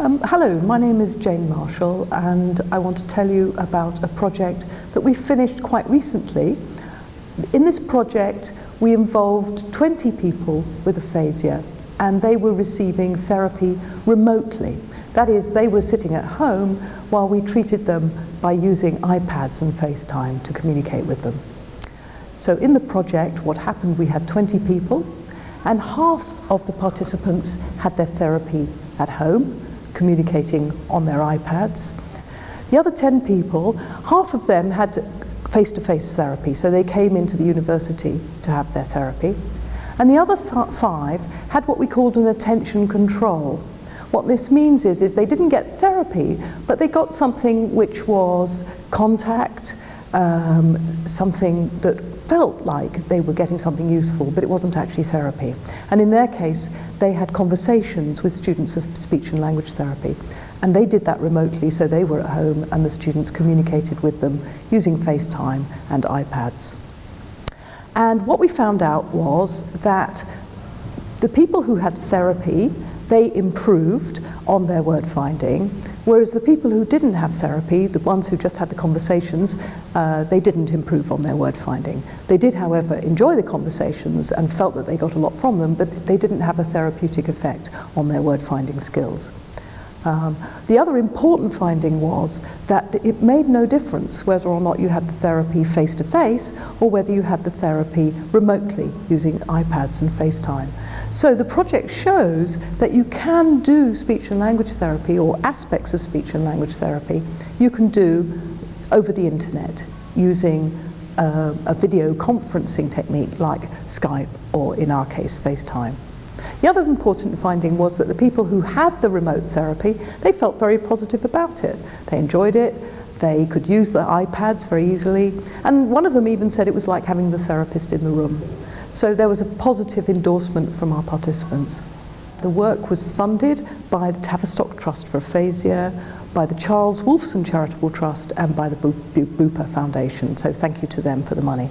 Hello, my name is Jane Marshall and I want to tell you about a project that we finished quite recently. In this project we involved 20 people with aphasia and they were receiving therapy remotely. That is, they were sitting at home while we treated them by using iPads and FaceTime to communicate with them. So in the project, what happened, we had 20 people and half of the participants had their therapy at home, communicating on their iPads. The other 10 people, half of them had face-to-face therapy, so they came into the university to have their therapy. And the other 5 had what we called an attention control. What this means is they didn't get therapy, but they got something which was contact, something that felt like they were getting something useful, but it wasn't actually therapy. And in their case, they had conversations with students of speech and language therapy. And they did that remotely, so they were at home and the students communicated with them using FaceTime and iPads. And what we found out was that the people who had therapy, they improved on their word finding, whereas the people who didn't have therapy, the ones who just had the conversations, they didn't improve on their word finding. They did, however, enjoy the conversations and felt that they got a lot from them, but they didn't have a therapeutic effect on their word finding skills. The other important finding was that it made no difference whether or not you had the therapy face-to-face or whether you had the therapy remotely using iPads and FaceTime. So the project shows that you can do speech and language therapy, or aspects of speech and language therapy, you can do over the internet using a video conferencing technique like Skype or, in our case, FaceTime. The other important finding was that the people who had the remote therapy, they felt very positive about it. They enjoyed it, they could use the iPads very easily, and one of them even said it was like having the therapist in the room. So there was a positive endorsement from our participants. The work was funded by the Tavistock Trust for Aphasia, by the Charles Wolfson Charitable Trust, and by the Bupa Foundation. So thank you to them for the money.